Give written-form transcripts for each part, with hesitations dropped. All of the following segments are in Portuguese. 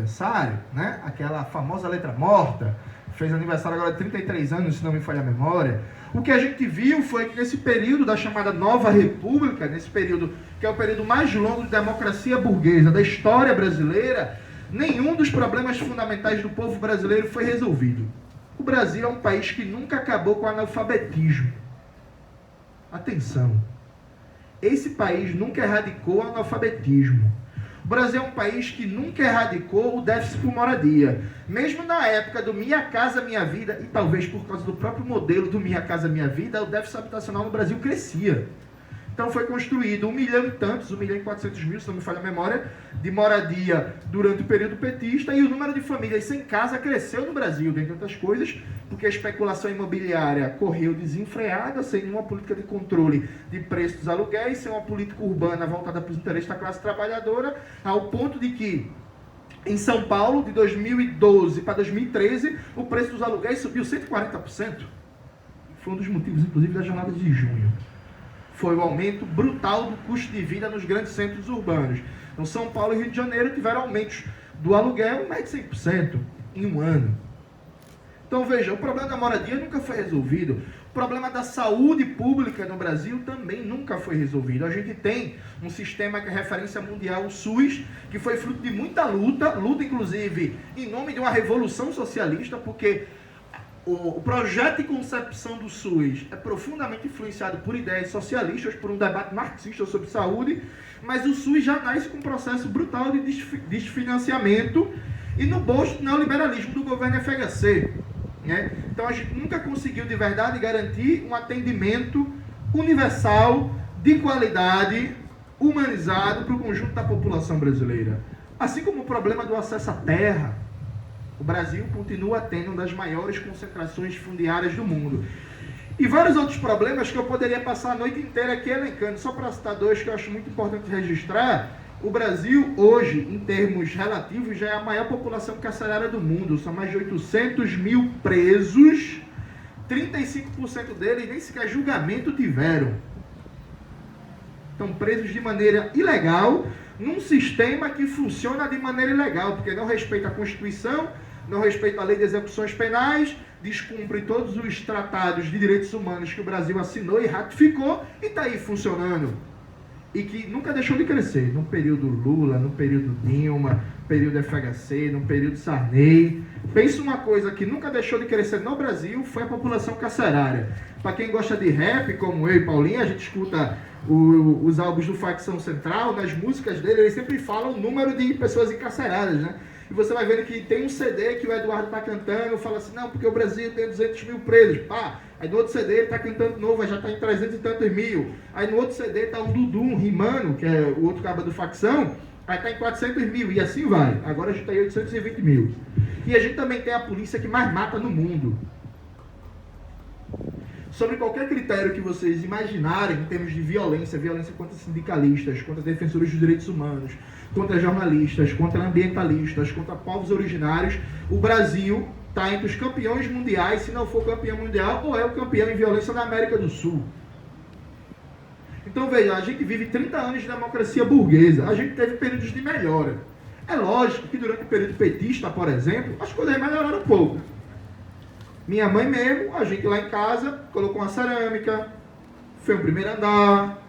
aniversário, né? Aquela famosa letra morta, fez aniversário agora de 33 anos, se não me falha a memória. O que a gente viu foi que nesse período da chamada Nova República, nesse período que é o período mais longo de democracia burguesa da história brasileira, nenhum dos problemas fundamentais do povo brasileiro foi resolvido. O Brasil é um país que nunca acabou com o analfabetismo. Atenção, esse país nunca erradicou o analfabetismo. O Brasil é um país que nunca erradicou o déficit por moradia. Mesmo na época do Minha Casa Minha Vida, e talvez por causa do próprio modelo do Minha Casa Minha Vida, o déficit habitacional no Brasil crescia. Então foi construído 1 milhão e tantos, 1.400.000, se não me falha a memória, de moradia durante o período petista, e o número de famílias sem casa cresceu no Brasil, dentre outras coisas, porque a especulação imobiliária correu desenfreada, sem nenhuma política de controle de preços dos aluguéis, sem uma política urbana voltada para os interesses da classe trabalhadora, ao ponto de que, em São Paulo, de 2012 para 2013, o preço dos aluguéis subiu 140%. Foi um dos motivos, inclusive, da jornada de junho. Foi o aumento brutal do custo de vida nos grandes centros urbanos. Então, São Paulo e Rio de Janeiro tiveram aumentos do aluguel mais de 100% em um ano. Então, veja, o problema da moradia nunca foi resolvido. O problema da saúde pública no Brasil também nunca foi resolvido. A gente tem um sistema que é referência mundial, o SUS, que foi fruto de muita luta inclusive em nome de uma revolução socialista, porque o projeto de concepção do SUS é profundamente influenciado por ideias socialistas, por um debate marxista sobre saúde, mas o SUS já nasce com um processo brutal de desfinanciamento e no bolso do neoliberalismo do governo FHC. Né? Então a gente nunca conseguiu de verdade garantir um atendimento universal, de qualidade, humanizado para o conjunto da população brasileira. Assim como o problema do acesso à terra. O Brasil continua tendo uma das maiores concentrações fundiárias do mundo. E vários outros problemas que eu poderia passar a noite inteira aqui elencando. Só para citar dois que eu acho muito importante registrar. O Brasil, hoje, em termos relativos, já é a maior população carcerária do mundo. São mais de 800 mil presos. 35% deles nem sequer julgamento tiveram. Estão presos de maneira ilegal, num sistema que funciona de maneira ilegal, porque não respeita a Constituição, não respeita a lei de execuções penais, descumpre todos os tratados de direitos humanos que o Brasil assinou e ratificou, e está aí funcionando. E que nunca deixou de crescer, no período Lula, no período Dilma, no período FHC, no período Sarney. Pensa uma coisa que nunca deixou de crescer no Brasil, foi a população carcerária. Para quem gosta de rap, como eu e Paulinho, a gente escuta os álbuns do Facção Central, nas músicas dele, eles sempre falam o número de pessoas encarceradas, né? E você vai vendo que tem um CD que o Eduardo está cantando, fala assim, não, porque o Brasil tem 200 mil presos, pá. Aí no outro CD ele está cantando de novo, já está em 300 e tantos mil. Aí no outro CD está o Dudu, um Rimano, que é o outro cabo do Facção, aí está em 400 mil, e assim vai. Agora a gente está em 820 mil. E a gente também tem a polícia que mais mata no mundo. Sobre qualquer critério que vocês imaginarem em termos de violência contra sindicalistas, contra defensores dos direitos humanos, contra jornalistas, contra ambientalistas, contra povos originários, o Brasil está entre os campeões mundiais, se não for campeão mundial, ou é o campeão em violência na América do Sul. Então veja, a gente vive 30 anos de democracia burguesa, a gente teve períodos de melhora. É lógico que durante o período petista, por exemplo, as coisas melhoraram um pouco. Minha mãe mesmo, a gente lá em casa, colocou uma cerâmica, foi um primeiro andar,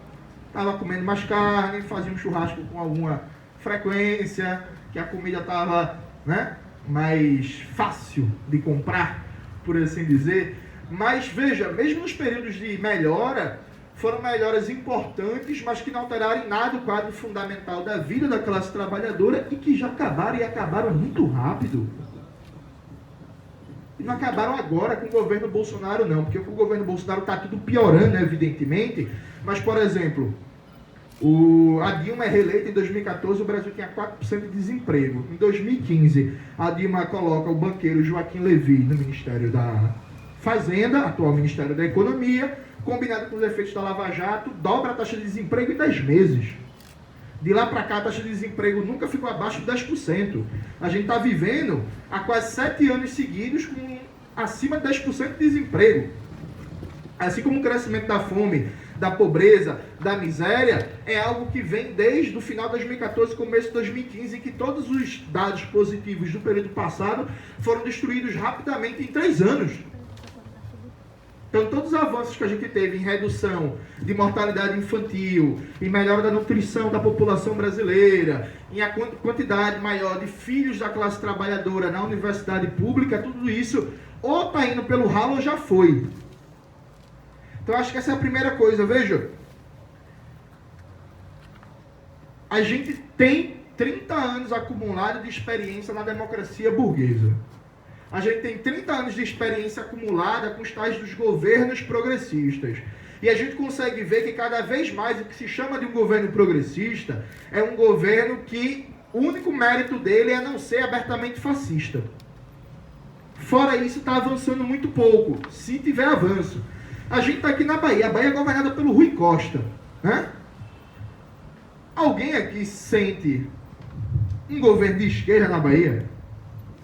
estava comendo mais carne, fazia um churrasco com alguma frequência, que a comida estava, né, mais fácil de comprar, por assim dizer. Mas veja, mesmo nos períodos de melhora, foram melhoras importantes, mas que não alteraram em nada o quadro fundamental da vida da classe trabalhadora e que já acabaram, e acabaram muito rápido. E não acabaram agora com o governo Bolsonaro, não, porque com o governo Bolsonaro está tudo piorando, evidentemente, mas, por exemplo, a Dilma é reeleita em 2014, o Brasil tinha 4% de desemprego. Em 2015, a Dilma coloca o banqueiro Joaquim Levy no Ministério da Fazenda, atual Ministério da Economia, combinado com os efeitos da Lava Jato, dobra a taxa de desemprego em 10 meses. De lá para cá, a taxa de desemprego nunca ficou abaixo de 10%. A gente está vivendo há quase 7 anos seguidos com acima de 10% de desemprego. Assim como o crescimento da fome da pobreza, da miséria, é algo que vem desde o final de 2014, começo de 2015, em que todos os dados positivos do período passado foram destruídos rapidamente em 3 anos. Então, todos os avanços que a gente teve em redução de mortalidade infantil, em melhora da nutrição da população brasileira, em a quantidade maior de filhos da classe trabalhadora na universidade pública, tudo isso ou está indo pelo ralo ou já foi. Então, acho que essa é a primeira coisa. Veja, a gente tem 30 anos acumulados de experiência na democracia burguesa. A gente tem 30 anos de experiência acumulada com os tais dos governos progressistas. E a gente consegue ver que cada vez mais o que se chama de um governo progressista é um governo que o único mérito dele é não ser abertamente fascista. Fora isso, está avançando muito pouco, se tiver avanço. A gente está aqui na Bahia. A Bahia é governada pelo Rui Costa, né? Alguém aqui sente um governo de esquerda na Bahia?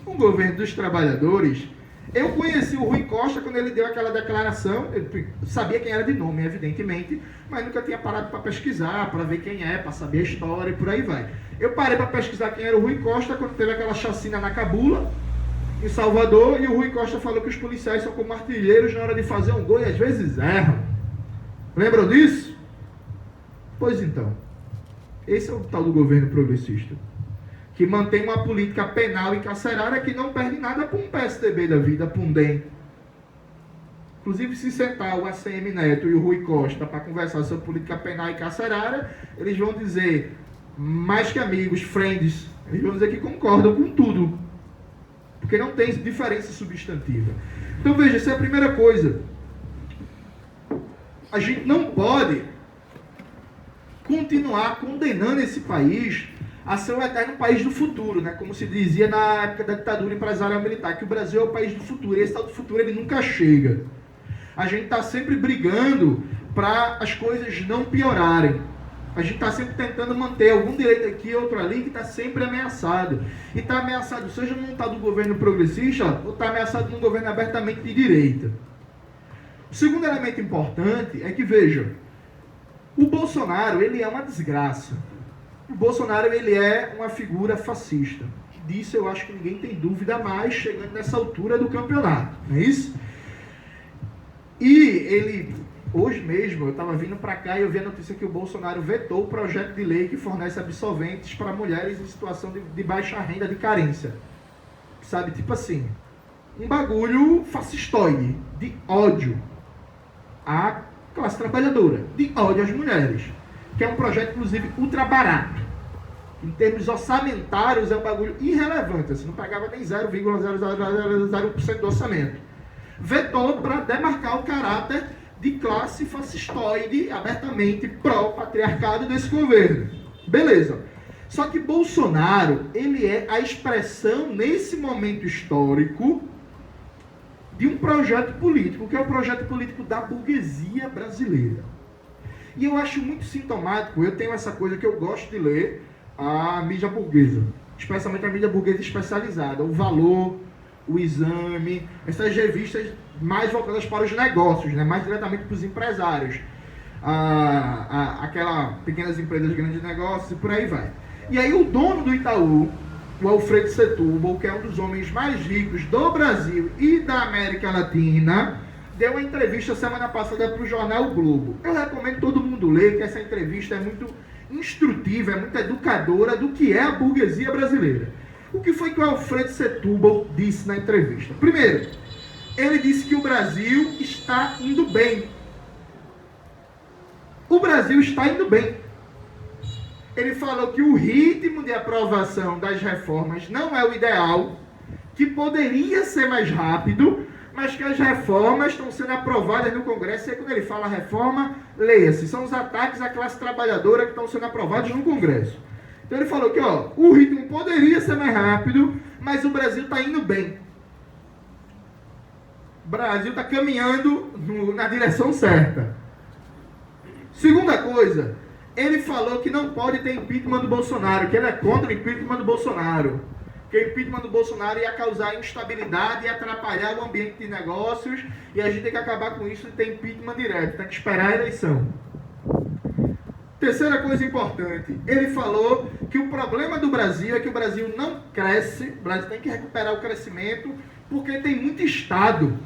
Um governo dos trabalhadores? Eu conheci o Rui Costa quando ele deu aquela declaração. Eu sabia quem era de nome, evidentemente, mas nunca tinha parado para pesquisar, para ver quem é, para saber a história e por aí vai. Eu parei para pesquisar quem era o Rui Costa quando teve aquela chacina na Cabula, em Salvador, e o Rui Costa falou que os policiais são como artilheiros na hora de fazer um gol e às vezes erram. Lembram disso? Pois então, esse é o tal do governo progressista, que mantém uma política penal e carcerária que não perde nada para um PSDB da vida, para um DEM. Inclusive, se sentar o ACM Neto e o Rui Costa para conversar sobre política penal e carcerária, eles vão dizer, mais que amigos, friends, eles vão dizer que concordam com tudo, porque não tem diferença substantiva. Então veja, essa é a primeira coisa. A gente não pode continuar condenando esse país a ser o eterno país do futuro, né? Como se dizia na época da ditadura empresarial militar, que o Brasil é o país do futuro, e esse tal do futuro ele nunca chega. A gente está sempre brigando para as coisas não piorarem. A gente está sempre tentando manter algum direito aqui, outro ali, que está sempre ameaçado. E está ameaçado, seja num tal do governo progressista, ou está ameaçado num governo abertamente de direita. O segundo elemento importante é que, veja, o Bolsonaro, ele é uma desgraça. O Bolsonaro, ele é uma figura fascista. Disso eu acho que ninguém tem dúvida mais, chegando nessa altura do campeonato, não é isso? E ele, hoje mesmo, eu estava vindo para cá e eu vi a notícia que o Bolsonaro vetou o projeto de lei que fornece absolventes para mulheres em situação de baixa renda, de carência. Sabe, tipo assim, um bagulho fascistoide, de ódio à classe trabalhadora, de ódio às mulheres, que é um projeto, inclusive, ultra barato. Em termos orçamentários, é um bagulho irrelevante. Você não pagava nem 0,00001% do orçamento. Vetou para demarcar o caráter de classe fascistoide, abertamente pró-patriarcado desse governo. Beleza. Só que Bolsonaro, ele é a expressão, nesse momento histórico, de um projeto político, que é o projeto político da burguesia brasileira. E eu acho muito sintomático, eu tenho essa coisa que eu gosto de ler, a mídia burguesa, especialmente a mídia burguesa especializada, o Valor, o Exame, essas revistas mais voltadas para os negócios, né? Mais diretamente para os empresários, aquelas pequenas empresas, grandes negócios e por aí vai. E aí o dono do Itaú, o Alfredo Setúbal, que é um dos homens mais ricos do Brasil e da América Latina, deu uma entrevista semana passada para o jornal o Globo. Eu recomendo todo mundo ler, que essa entrevista é muito instrutiva, é muito educadora do que é a burguesia brasileira. O que foi que o Alfredo Setúbal disse na entrevista? Primeiro, ele disse que o Brasil está indo bem. O Brasil está indo bem. Ele falou que o ritmo de aprovação das reformas não é o ideal, que poderia ser mais rápido, mas que as reformas estão sendo aprovadas no Congresso. E aí, quando ele fala reforma, leia-se, são os ataques à classe trabalhadora que estão sendo aprovados no Congresso. Então ele falou que o ritmo poderia ser mais rápido, mas o Brasil está indo bem. O Brasil está caminhando na direção certa. Segunda coisa, ele falou que não pode ter impeachment do Bolsonaro, que ele é contra o impeachment do Bolsonaro. Porque o impeachment do Bolsonaro ia causar instabilidade e atrapalhar o ambiente de negócios, e a gente tem que acabar com isso e ter impeachment direto, tem que esperar a eleição. Terceira coisa importante, ele falou que o problema do Brasil é que o Brasil não cresce, o Brasil tem que recuperar o crescimento, porque tem muito Estado.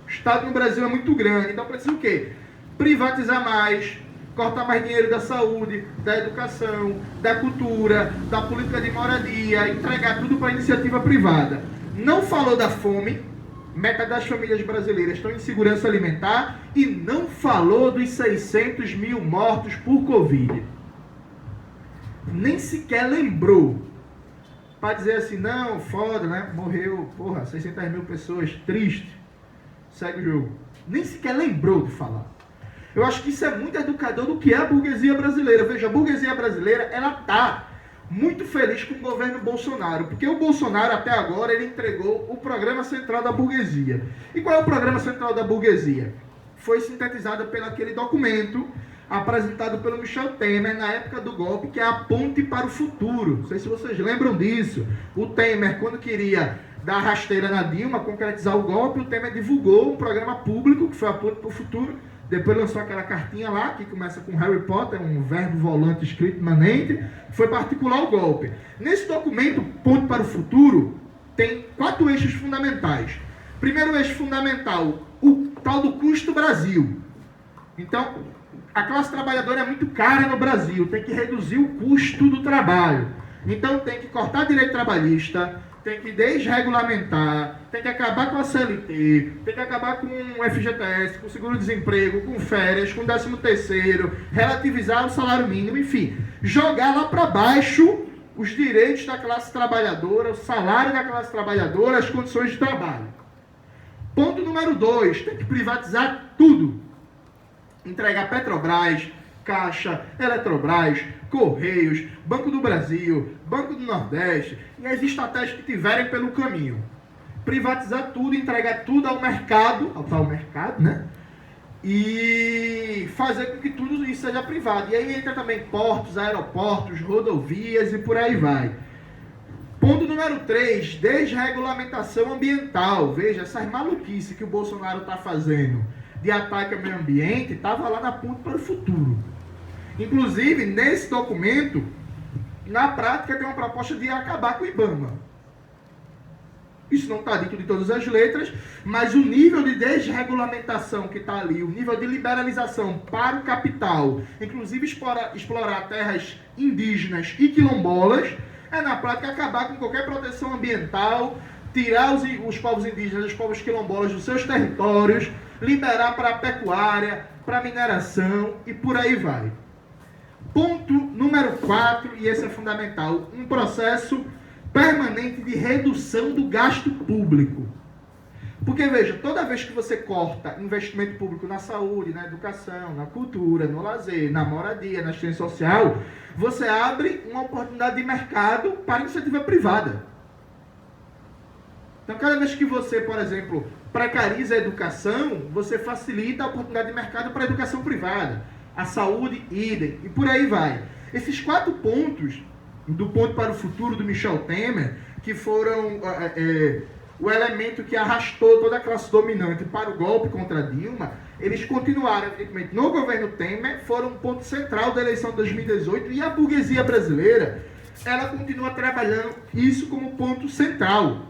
O Estado no Brasil é muito grande, então precisa o quê? Privatizar mais, cortar mais dinheiro da saúde, da educação, da cultura, da política de moradia, entregar tudo para a iniciativa privada. Não falou da fome, metade das famílias brasileiras estão em insegurança alimentar, e não falou dos 600 mil mortos por Covid. Nem sequer lembrou. Para dizer assim, não, foda, né? Morreu, 600 mil pessoas, triste. Segue o jogo. Nem sequer lembrou de falar. Eu acho que isso é muito educador do que é a burguesia brasileira. Veja, a burguesia brasileira, ela está muito feliz com o governo Bolsonaro, porque o Bolsonaro, até agora, ele entregou o programa central da burguesia. E qual é o programa central da burguesia? Foi sintetizado pelo aquele documento apresentado pelo Michel Temer na época do golpe, que é a Ponte para o Futuro. Não sei se vocês lembram disso. O Temer, quando queria dar rasteira na Dilma, concretizar o golpe, o Temer divulgou um programa público, que foi a Ponte para o Futuro. Depois lançou aquela cartinha lá, que começa com Harry Potter, um verbo volante escrito imanente, foi para articular o golpe. Nesse documento, Ponte para o Futuro, tem 4 eixos fundamentais. Primeiro eixo fundamental, o tal do custo Brasil. Então, a classe trabalhadora é muito cara no Brasil, tem que reduzir o custo do trabalho. Então, tem que cortar direito trabalhista, tem que desregulamentar, tem que acabar com a CLT, tem que acabar com o FGTS, com o seguro-desemprego, com férias, com 13º, relativizar o salário mínimo, enfim, jogar lá para baixo os direitos da classe trabalhadora, o salário da classe trabalhadora, as condições de trabalho. Ponto número 2, tem que privatizar tudo. Entregar Petrobras, Caixa, Eletrobras, Correios, Banco do Brasil, Banco do Nordeste e as estatais que tiverem pelo caminho. Privatizar tudo, entregar tudo ao mercado, ao tal mercado, né? E fazer com que tudo isso seja privado. E aí entra também portos, aeroportos, rodovias e por aí vai. Ponto número 3, desregulamentação ambiental. Veja, essas maluquices que o Bolsonaro está fazendo de ataque ao meio ambiente, estava lá na Ponte para o Futuro. Inclusive, nesse documento, na prática, tem uma proposta de acabar com o IBAMA. Isso não está dito de todas as letras, mas o nível de desregulamentação que está ali, o nível de liberalização para o capital, inclusive explorar terras indígenas e quilombolas, é na prática acabar com qualquer proteção ambiental, tirar os povos indígenas, os povos quilombolas dos seus territórios, liberar para a pecuária, para a mineração e por aí vai. Ponto número 4, e esse é fundamental, um processo permanente de redução do gasto público. Porque, veja, toda vez que você corta investimento público na saúde, na educação, na cultura, no lazer, na moradia, na assistência social, você abre uma oportunidade de mercado para a iniciativa privada. Então, cada vez que você, por exemplo, precariza a educação, você facilita a oportunidade de mercado para a educação privada. A saúde, idem, e por aí vai. Esses 4 pontos, do Ponto para o Futuro do Michel Temer, que foram o elemento que arrastou toda a classe dominante para o golpe contra Dilma, eles continuaram, evidentemente, no governo Temer, foram um ponto central da eleição de 2018, e a burguesia brasileira, ela continua trabalhando isso como ponto central.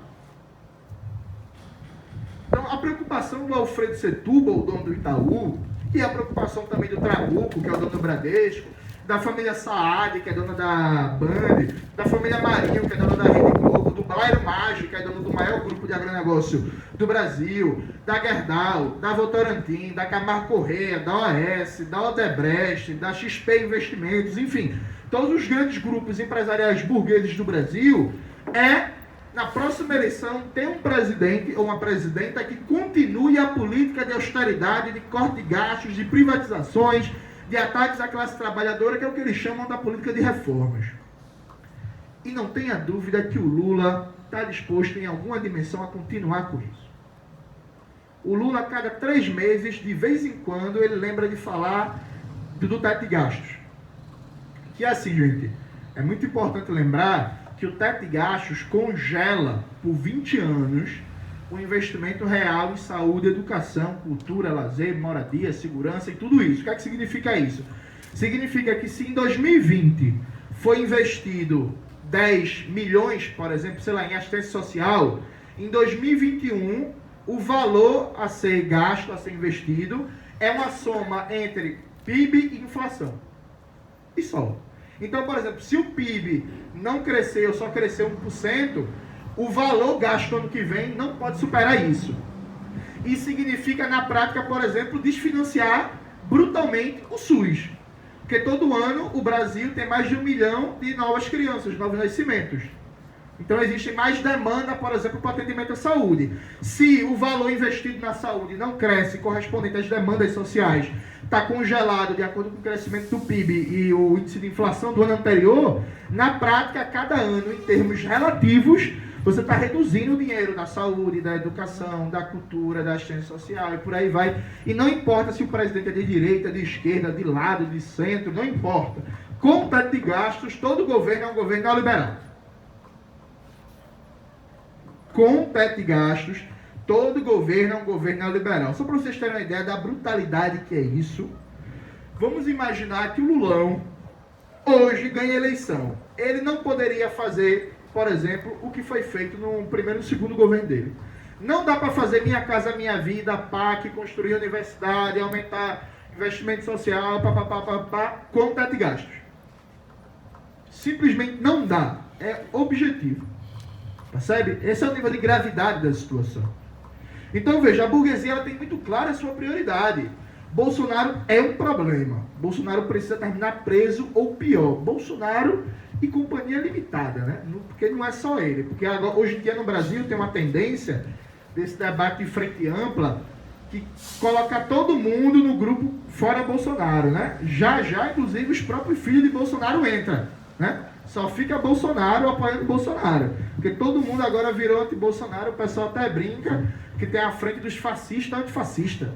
Então, a preocupação do Alfredo Setúbal, o dono do Itaú, e a preocupação também do Trabuco, que é o dono do Bradesco, da família Saad, que é dona da Band, da família Marinho, que é dona da Rede Globo, do Blairo Maggi, que é dono do maior grupo de agronegócio do Brasil, da Gerdau, da Votorantim, da Camargo Corrêa, da OAS, da Odebrecht, da XP Investimentos, enfim, todos os grandes grupos empresariais burgueses do Brasil, na próxima eleição, ter um presidente ou uma presidenta que continue a política de austeridade, de corte de gastos, de privatizações, de ataques à classe trabalhadora, que é o que eles chamam da política de reformas. E não tenha dúvida que o Lula está disposto, em alguma dimensão, a continuar com isso. O Lula, a cada 3 meses, de vez em quando, ele lembra de falar do teto de gastos. Que é assim, gente, é muito importante lembrar que o teto de gastos congela por 20 anos o investimento real em saúde, educação, cultura, lazer, moradia, segurança e tudo isso. O que é que significa isso? Significa que se em 2020 foi investido 10 milhões, por exemplo, sei lá, em assistência social, em 2021 o valor a ser gasto, a ser investido, é uma soma entre PIB e inflação. E só. Então, por exemplo, se o PIB não cresceu, só cresceu 1%, o valor gasto ano que vem não pode superar isso. Isso significa, na prática, por exemplo, desfinanciar brutalmente o SUS. Porque todo ano o Brasil tem mais de 1 milhão de novas crianças, novos nascimentos. Então existe mais demanda, por exemplo, para o atendimento à saúde. Se o valor investido na saúde não cresce correspondente às demandas sociais, está congelado de acordo com o crescimento do PIB e o índice de inflação do ano anterior, na prática, cada ano, em termos relativos, você está reduzindo o dinheiro da saúde, da educação, da cultura, da assistência social e por aí vai. E não importa se o presidente é de direita, de esquerda, de lado, de centro, não importa. Com o teto de gastos, todo governo é um governo neoliberal. Com o teto de gastos, todo governo é um governo neoliberal. Só para vocês terem uma ideia da brutalidade que é isso, vamos imaginar que o Lulão hoje ganha eleição. Ele não poderia fazer, por exemplo, o que foi feito no primeiro e segundo governo dele. Não dá para fazer Minha Casa Minha Vida, PAC, construir universidade, aumentar investimento social, com o teto de gastos. Simplesmente não dá. É objetivo. Percebe? Esse é o nível de gravidade da situação. Então, veja, a burguesia ela tem muito clara a sua prioridade. Bolsonaro é um problema. Bolsonaro precisa terminar preso ou pior. Bolsonaro e companhia limitada, né? Porque não é só ele. Porque agora, hoje em dia no Brasil tem uma tendência desse debate de frente ampla que coloca todo mundo no grupo fora Bolsonaro, né? Já, inclusive, os próprios filhos de Bolsonaro entram, né? Só fica Bolsonaro apoiando Bolsonaro. Porque todo mundo agora virou anti-Bolsonaro, o pessoal até brinca que tem a frente dos fascistas antifascistas,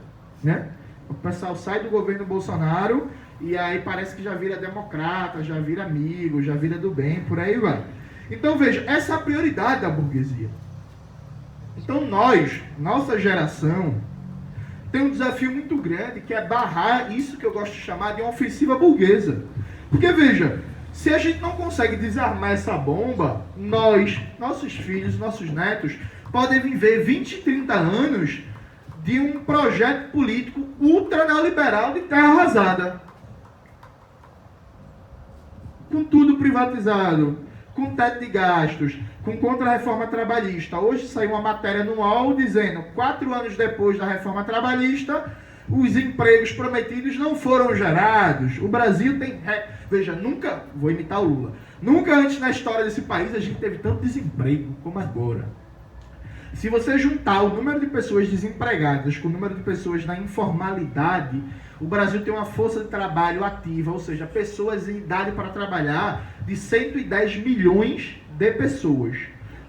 né? O pessoal sai do governo Bolsonaro e aí parece que já vira democrata, já vira amigo, já vira do bem, por aí vai. Então veja, essa é a prioridade da burguesia. Então nós, nossa geração, tem um desafio muito grande que é barrar isso que eu gosto de chamar de uma ofensiva burguesa. Porque veja, se a gente não consegue desarmar essa bomba, nós, nossos filhos, nossos netos, podem viver 20, 30 anos de um projeto político ultra neoliberal de terra arrasada. Com tudo privatizado, com teto de gastos, com contra-reforma trabalhista. Hoje saiu uma matéria no UOL dizendo, 4 anos depois da reforma trabalhista, os empregos prometidos não foram gerados. O Brasil tem... Veja, nunca... Vou imitar o Lula. Nunca antes na história desse país a gente teve tanto desemprego como agora. Se você juntar o número de pessoas desempregadas com o número de pessoas na informalidade, o Brasil tem uma força de trabalho ativa, ou seja, pessoas em idade para trabalhar, de 110 milhões de pessoas.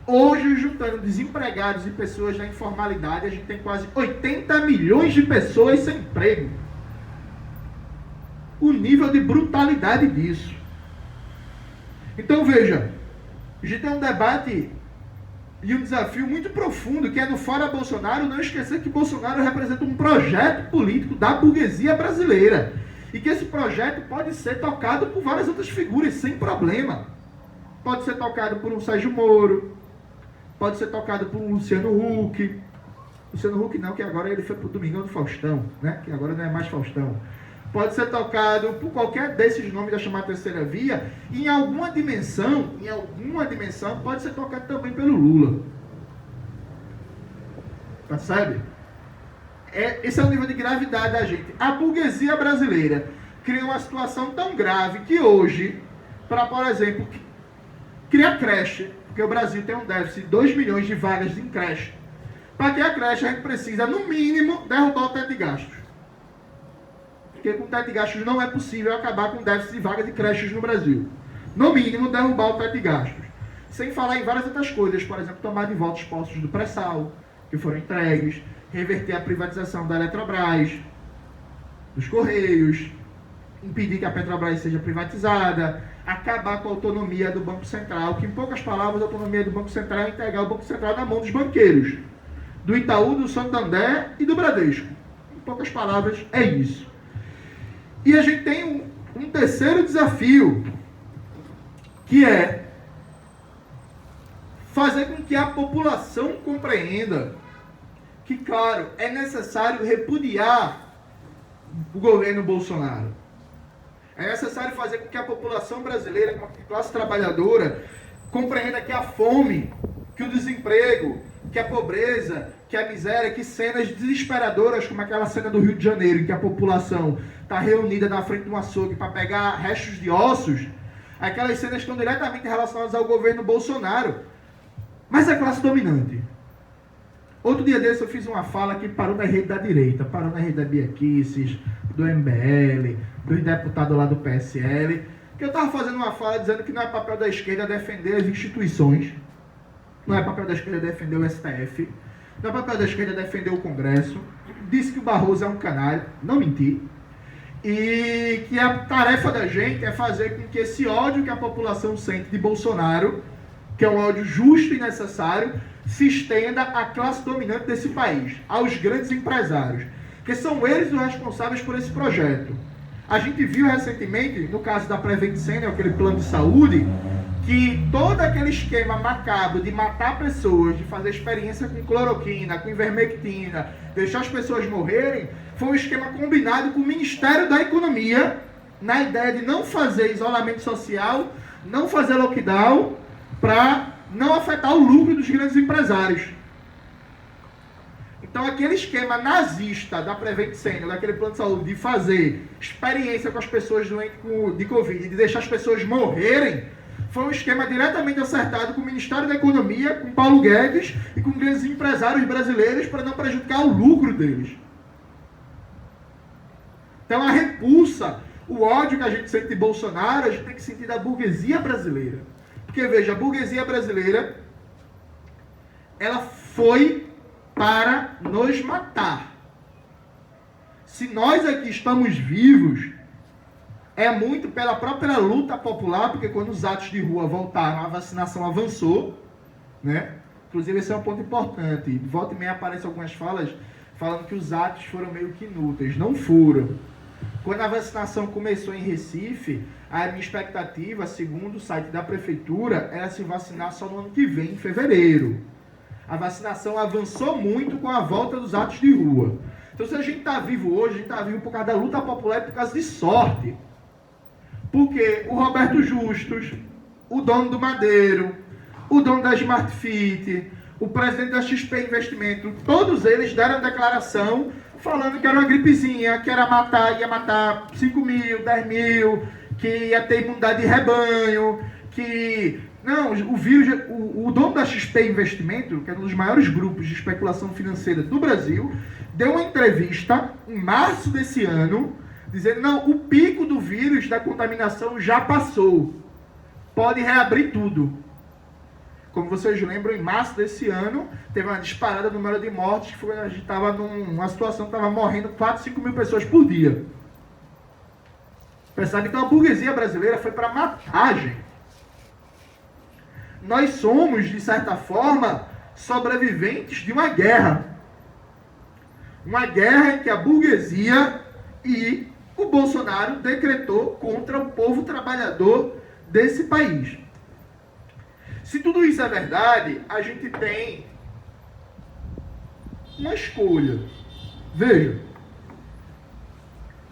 Hoje, juntando desempregados e pessoas na informalidade, a gente tem quase 80 milhões de pessoas sem emprego. O nível de brutalidade disso. Então, veja, a gente tem um debate e um desafio muito profundo, que é no Fora Bolsonaro, não esquecer que Bolsonaro representa um projeto político da burguesia brasileira. E que esse projeto pode ser tocado por várias outras figuras, sem problema. Pode ser tocado por um Sérgio Moro, pode ser tocado por um Luciano Huck. Luciano Huck não, que agora ele foi pro Domingão do Faustão, né? Que agora não é mais Faustão. Pode ser tocado por qualquer desses nomes da chamada terceira via, e em alguma dimensão, pode ser tocado também pelo Lula. Percebe? Esse é o nível de gravidade da gente. A burguesia brasileira cria uma situação tão grave que hoje, para, por exemplo, criar creche, porque o Brasil tem um déficit de 2 milhões de vagas em creche. Para criar creche, a gente precisa, no mínimo, derrubar o teto de gastos. Porque com o teto de gastos não é possível acabar com o déficit de vagas de creches no Brasil. No mínimo, derrubar o teto de gastos. Sem falar em várias outras coisas, por exemplo, tomar de volta os postos do pré-sal, que foram entregues, reverter a privatização da Eletrobras, dos Correios, impedir que a Petrobras seja privatizada, acabar com a autonomia do Banco Central, que em poucas palavras a autonomia do Banco Central é entregar o Banco Central na mão dos banqueiros, do Itaú, do Santander e do Bradesco. Em poucas palavras, é isso. E a gente tem um terceiro desafio, que é fazer com que a população compreenda que, claro, é necessário repudiar o governo Bolsonaro. É necessário fazer com que a população brasileira, com a classe trabalhadora, compreenda que a fome, que o desemprego, que a pobreza, que a miséria, que cenas desesperadoras, como aquela cena do Rio de Janeiro, em que a população está reunida na frente de um açougue para pegar restos de ossos, aquelas cenas estão diretamente relacionadas ao governo Bolsonaro. Mas a classe dominante. Outro dia desse eu fiz uma fala que parou na rede da direita, parou na rede da Bia Kicis, do MBL, dos deputados lá do PSL, que eu estava fazendo uma fala dizendo que não é papel da esquerda defender as instituições, não é papel da esquerda defender o STF, não é papel da esquerda defender o Congresso, disse que o Barroso é um canalha, não menti, e que a tarefa da gente é fazer com que esse ódio que a população sente de Bolsonaro, que é um ódio justo e necessário, se estenda à classe dominante desse país, aos grandes empresários, que são eles os responsáveis por esse projeto. A gente viu recentemente, no caso da Prevent Senior, aquele plano de saúde, que todo aquele esquema macabro de matar pessoas, de fazer experiência com cloroquina, com ivermectina, deixar as pessoas morrerem, foi um esquema combinado com o Ministério da Economia, na ideia de não fazer isolamento social, não fazer lockdown, para não afetar o lucro dos grandes empresários. Então, aquele esquema nazista da Prevent Senior, daquele plano de saúde, de fazer experiência com as pessoas doentes de Covid, de deixar as pessoas morrerem, foi um esquema diretamente acertado com o Ministério da Economia, com Paulo Guedes e com grandes empresários brasileiros para não prejudicar o lucro deles. Então, a repulsa, o ódio que a gente sente de Bolsonaro, a gente tem que sentir da burguesia brasileira. Porque, veja, a burguesia brasileira, ela foi para nos matar. Se nós aqui estamos vivos, é muito pela própria luta popular, porque quando os atos de rua voltaram, a vacinação avançou, né? Inclusive, esse é um ponto importante. De volta e meia aparecem algumas falas falando que os atos foram meio que inúteis. Não foram. Quando a vacinação começou em Recife, a minha expectativa, segundo o site da prefeitura, era se vacinar só no ano que vem, em fevereiro. A vacinação avançou muito com a volta dos atos de rua. Então, se a gente está vivo hoje, a gente está vivo por causa da luta popular e por causa de sorte. Porque o Roberto Justus, o dono do Madeiro, o dono da Smart Fit, o presidente da XP Investimento, todos eles deram declaração falando que era uma gripezinha, que ia matar 5 mil, 10 mil, que ia ter imunidade de rebanho, que... Não, o vírus, o dono da XP Investimento, que é um dos maiores grupos de especulação financeira do Brasil, deu uma entrevista em março desse ano, dizendo, não, o pico do vírus, da contaminação já passou. Pode reabrir tudo. Como vocês lembram, em março desse ano, teve uma disparada no número de mortes, que foi, a gente estava numa situação que estava morrendo 4, 5 mil pessoas por dia. Percebe? Então a burguesia brasileira foi para matar, gente. Nós somos, de certa forma, sobreviventes de uma guerra. Uma guerra em que a burguesia e o Bolsonaro decretou contra o povo trabalhador desse país. Se tudo isso é verdade, a gente tem uma escolha. Veja,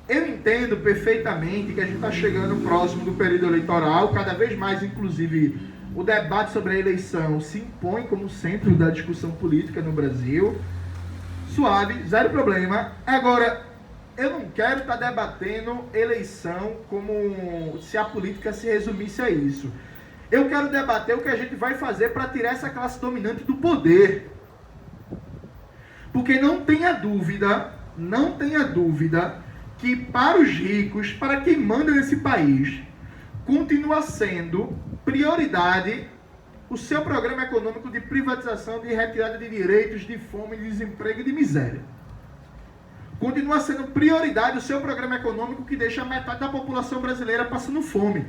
eu entendo perfeitamente que a gente está chegando próximo do período eleitoral, cada vez mais, inclusive, o debate sobre a eleição se impõe como centro da discussão política no Brasil. Suave, zero problema. Agora, eu não quero estar debatendo eleição como se a política se resumisse a isso. Eu quero debater o que a gente vai fazer para tirar essa classe dominante do poder. Porque não tenha dúvida que para os ricos, para quem manda nesse país, continua sendo prioridade o seu programa econômico de privatização, de retirada de direitos, de fome, de desemprego e de miséria. Continua sendo prioridade o seu programa econômico que deixa metade da população brasileira passando fome.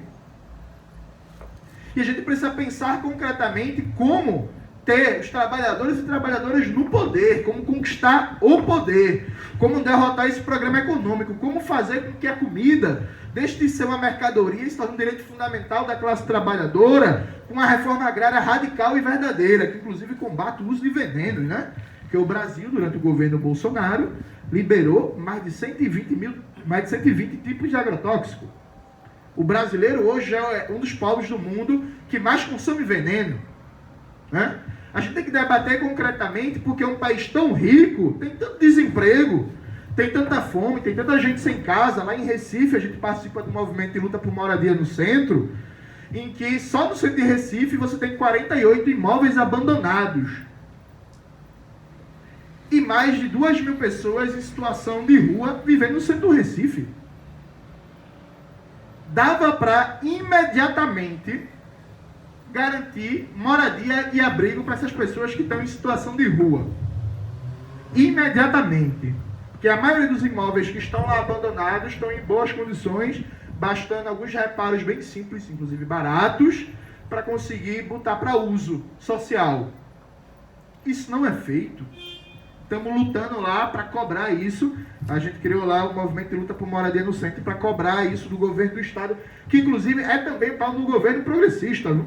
E a gente precisa pensar concretamente como ter os trabalhadores e trabalhadoras no poder, como conquistar o poder, como derrotar esse programa econômico, como fazer com que a comida deixe de ser uma mercadoria e se torne um direito fundamental da classe trabalhadora, com uma reforma agrária radical e verdadeira, que inclusive combate o uso de venenos, né? Porque o Brasil, durante o governo Bolsonaro, liberou mais de 120 tipos de agrotóxico. O brasileiro hoje é um dos povos do mundo que mais consome veneno, né? A gente tem que debater concretamente porque um país tão rico tem tanto desemprego, tem tanta fome, tem tanta gente sem casa. Lá em Recife a gente participa do movimento de luta por moradia no centro, em que só no centro de Recife você tem 48 imóveis abandonados e mais de 2.000 pessoas em situação de rua vivendo no centro do Recife. Dava para imediatamente garantir moradia e abrigo para essas pessoas que estão em situação de rua. Imediatamente. Porque a maioria dos imóveis que estão lá abandonados estão em boas condições, bastando alguns reparos bem simples, inclusive baratos, para conseguir botar para uso social. Isso não é feito. Estamos lutando lá para cobrar isso. A gente criou lá o movimento de luta por moradia no centro para cobrar isso do governo do estado, que inclusive é também pau do governo progressista, viu?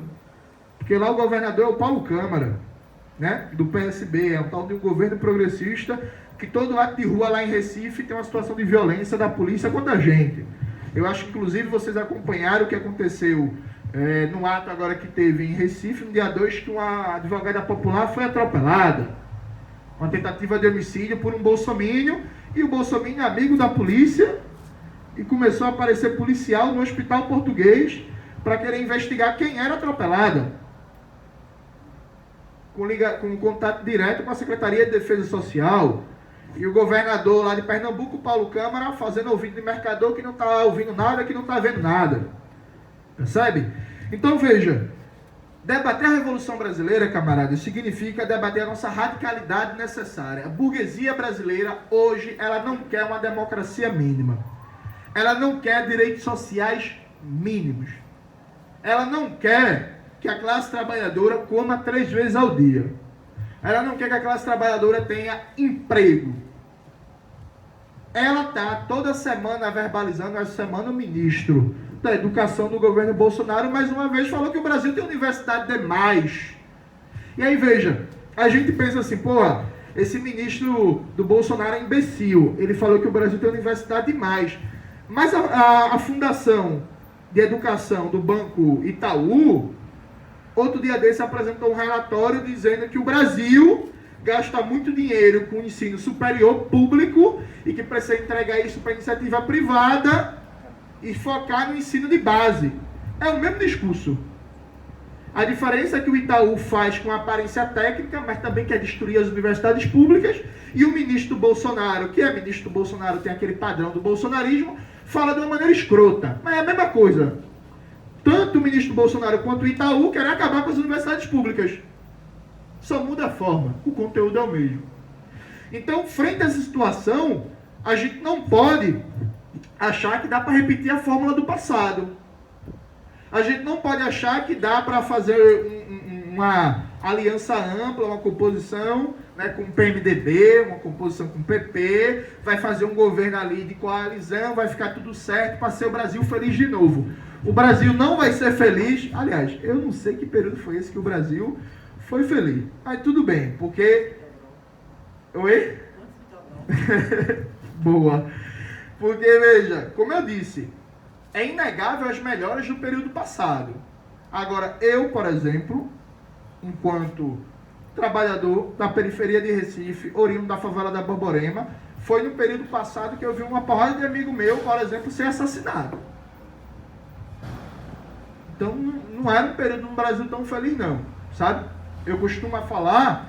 Porque lá o governador é o Paulo Câmara, né? Do PSB, é um tal de um governo progressista, que todo ato de rua lá em Recife tem uma situação de violência da polícia contra a gente. Eu acho que inclusive vocês acompanharam o que aconteceu no ato agora que teve em Recife, no dia 2, que uma advogada popular foi atropelada. Uma tentativa de homicídio por um bolsominion, e o bolsominion é amigo da polícia, e começou a aparecer policial no hospital português para querer investigar quem era atropelada. Com contato direto com a Secretaria de Defesa Social. E o governador lá de Pernambuco, Paulo Câmara, fazendo ouvido de mercador que não está ouvindo nada, que não está vendo nada. Percebe? Então veja, debater a Revolução Brasileira, camaradas, significa debater a nossa radicalidade necessária. A burguesia brasileira, hoje, ela não quer uma democracia mínima. Ela não quer direitos sociais mínimos. Ela não quer que a classe trabalhadora coma 3 vezes ao dia. Ela não quer que a classe trabalhadora tenha emprego. Ela está toda semana verbalizando, essa semana o ministro da Educação do governo Bolsonaro, mais uma vez, falou que o Brasil tem universidade demais. E aí, veja, a gente pensa assim, pô, esse ministro do Bolsonaro é imbecil. Ele falou que o Brasil tem universidade demais. Mas a Fundação de Educação do Banco Itaú, outro dia desse, apresentou um relatório dizendo que o Brasil gasta muito dinheiro com o ensino superior público e que precisa entregar isso para a iniciativa privada e focar no ensino de base. É o mesmo discurso. A diferença é que o Itaú faz com aparência técnica, mas também quer destruir as universidades públicas, e o ministro Bolsonaro, que é ministro do Bolsonaro, tem aquele padrão do bolsonarismo, fala de uma maneira escrota. Mas é a mesma coisa. Tanto o ministro Bolsonaro quanto o Itaú querem acabar com as universidades públicas. Só muda a forma, o conteúdo é o mesmo. Então, frente a essa situação, a gente não pode achar que dá para repetir a fórmula do passado. A gente não pode achar que dá para fazer uma aliança ampla, uma composição, né, com o PMDB, uma composição com o PP, vai fazer um governo ali de coalizão, vai ficar tudo certo para ser o Brasil feliz de novo. O Brasil não vai ser feliz. Aliás, eu não sei que período foi esse que o Brasil foi feliz. Mas tudo bem, porque... Oi? Boa. Porque, veja, como eu disse, é inegável as melhoras do período passado. Agora, eu, por exemplo, enquanto trabalhador da periferia de Recife, oriundo da favela da Borborema, foi no período passado que eu vi uma porrada de amigo meu, por exemplo, ser assassinado. Então, não era um período no Brasil tão feliz, não, sabe? Eu costumo falar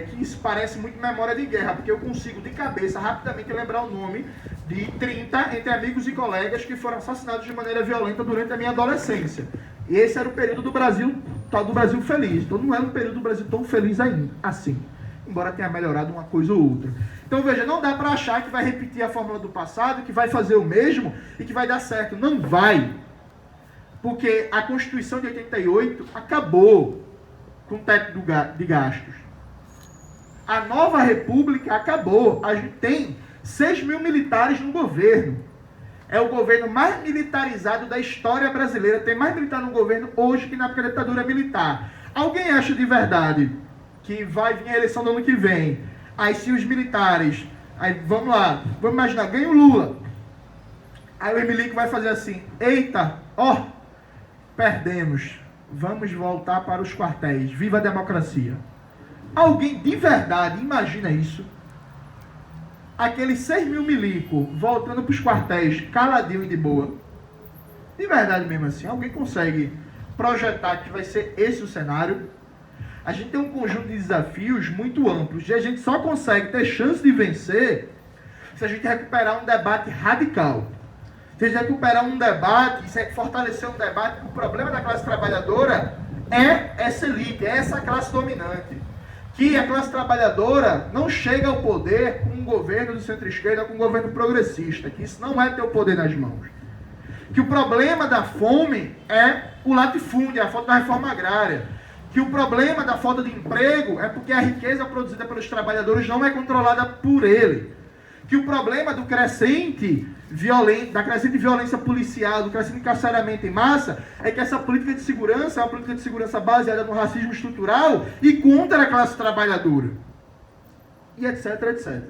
que isso parece muito memória de guerra, porque eu consigo, de cabeça, rapidamente lembrar o nome de 30 entre amigos e colegas que foram assassinados de maneira violenta durante a minha adolescência. E esse era o período do Brasil, tal do Brasil feliz. Então, não era um período do Brasil tão feliz ainda, assim, embora tenha melhorado uma coisa ou outra. Então, veja, não dá para achar que vai repetir a fórmula do passado, que vai fazer o mesmo e que vai dar certo. Não vai. Porque a Constituição de 88 acabou com o teto de gastos. A nova república acabou. A gente tem 6 mil militares no governo. É o governo mais militarizado da história brasileira. Tem mais militar no governo hoje que na época da ditadura militar. Alguém acha de verdade que vai vir a eleição do ano que vem? Aí se os militares... Aí vamos lá. Vamos imaginar, ganha o Lula. Aí o Emilico vai fazer assim. Eita, ó, perdemos. Vamos voltar para os quartéis. Viva a democracia. Alguém de verdade imagina isso? Aqueles 6 mil milico voltando para os quartéis, caladinho e de boa. De verdade mesmo assim, alguém consegue projetar que vai ser esse o cenário? A gente tem um conjunto de desafios muito amplos. E a gente só consegue ter chance de vencer se a gente recuperar um debate radical. Se a gente recuperar um debate, se fortalecer um debate, o problema da classe trabalhadora é essa elite, é essa classe dominante. Que a classe trabalhadora não chega ao poder com um governo do centro-esquerda, com um governo progressista, que isso não é ter o poder nas mãos. Que o problema da fome é o latifúndio, é a falta da reforma agrária. Que o problema da falta de emprego é porque a riqueza produzida pelos trabalhadores não é controlada por ele. Que o problema da crescente violência policial, do crescente encarceramento em massa, é que essa política de segurança é uma política de segurança baseada no racismo estrutural e contra a classe trabalhadora. E etc, etc.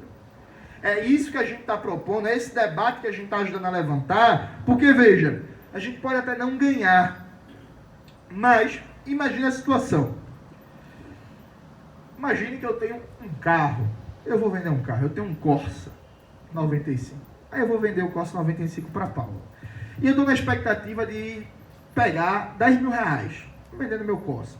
É isso que a gente está propondo, é esse debate que a gente está ajudando a levantar, porque, veja, a gente pode até não ganhar, mas imagine a situação. Imagine que eu tenho um carro, eu vou vender um carro, eu tenho um Corsa 95. Aí eu vou vender o Corsa 95 para Paula. E eu estou na expectativa de pegar 10 mil reais vendendo meu Corsa.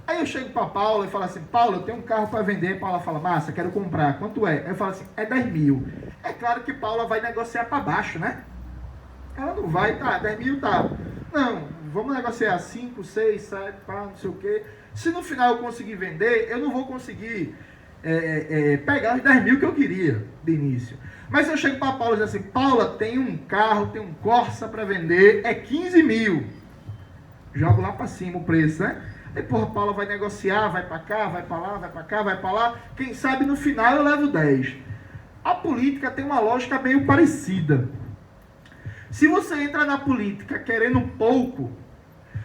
Aí eu chego para Paula e falo assim, Paula, eu tenho um carro para vender. Paula fala, massa, quero comprar. Quanto é? Aí eu falo assim, é 10 mil. É claro que Paula vai negociar para baixo, né? Ela não vai, tá, 10 mil tá. Não, vamos negociar 5, 6, 7, pá, não sei o quê. Se no final eu conseguir vender, eu não vou conseguir pegar os 10 mil que eu queria de início. Mas se eu chego para a Paula e dizer assim, Paula, tem um carro, tem um Corsa para vender, é 15 mil. Jogo lá para cima o preço, né? Aí, porra, a Paula vai negociar, vai para cá, vai para lá, vai para cá, vai para lá. Quem sabe no final eu levo 10. A política tem uma lógica meio parecida. Se você entra na política querendo pouco,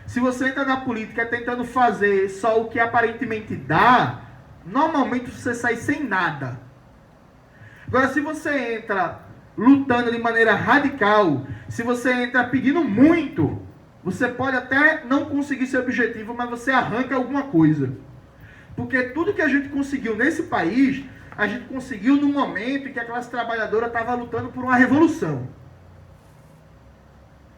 se você entra na política tentando fazer só o que aparentemente dá, normalmente você sai sem nada. Agora, se você entra lutando de maneira radical, se você entra pedindo muito, você pode até não conseguir seu objetivo, mas você arranca alguma coisa. Porque tudo que a gente conseguiu nesse país, a gente conseguiu no momento em que a classe trabalhadora estava lutando por uma revolução.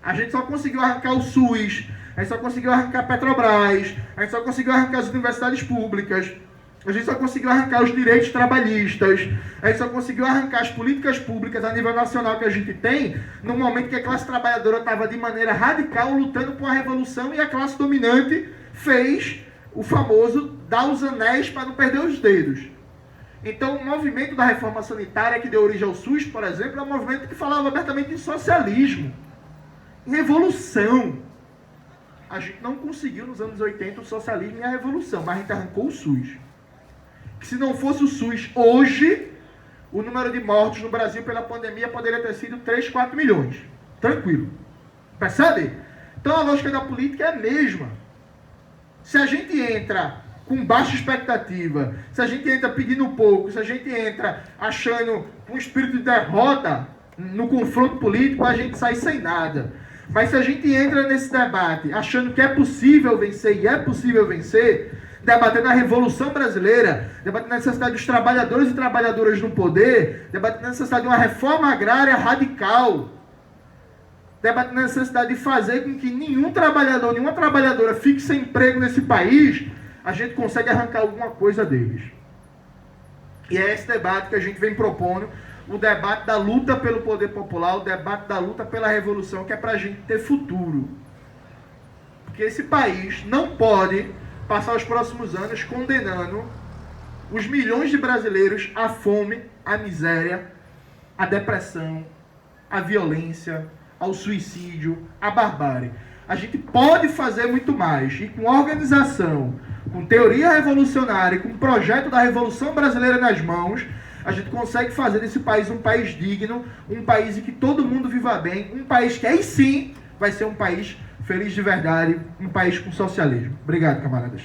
A gente só conseguiu arrancar o SUS, a gente só conseguiu arrancar a Petrobras, a gente só conseguiu arrancar as universidades públicas, a gente só conseguiu arrancar os direitos trabalhistas, a gente só conseguiu arrancar as políticas públicas a nível nacional que a gente tem, no momento que a classe trabalhadora estava de maneira radical lutando por uma revolução e a classe dominante fez o famoso dar os anéis para não perder os dedos. Então o movimento da reforma sanitária que deu origem ao SUS, por exemplo, é um movimento que falava abertamente em socialismo, em revolução. A gente não conseguiu nos anos 80 o socialismo e a revolução, mas a gente arrancou o SUS. Que se não fosse o SUS hoje, o número de mortos no Brasil pela pandemia poderia ter sido 3, 4 milhões. Tranquilo. Percebe? Então a lógica da política é a mesma. Se a gente entra com baixa expectativa, se a gente entra pedindo pouco, se a gente entra achando um espírito de derrota no confronto político, a gente sai sem nada. Mas se a gente entra nesse debate achando que é possível vencer, e é possível vencer, debatendo a Revolução Brasileira, debatendo a necessidade dos trabalhadores e trabalhadoras no poder, debatendo a necessidade de uma reforma agrária radical, debatendo a necessidade de fazer com que nenhum trabalhador, nenhuma trabalhadora fique sem emprego nesse país, a gente consegue arrancar alguma coisa deles. E é esse debate que a gente vem propondo, o debate da luta pelo poder popular, o debate da luta pela revolução, que é para a gente ter futuro. Porque esse país não pode passar os próximos anos condenando os milhões de brasileiros à fome, à miséria, à depressão, à violência, ao suicídio, à barbárie. a gente pode fazer muito mais. E com organização, com teoria revolucionária, com o projeto da Revolução Brasileira nas mãos, a gente consegue fazer desse país um país digno, um país em que todo mundo viva bem, um país que aí sim vai ser um país feliz de verdade, um país com socialismo. Obrigado, camaradas.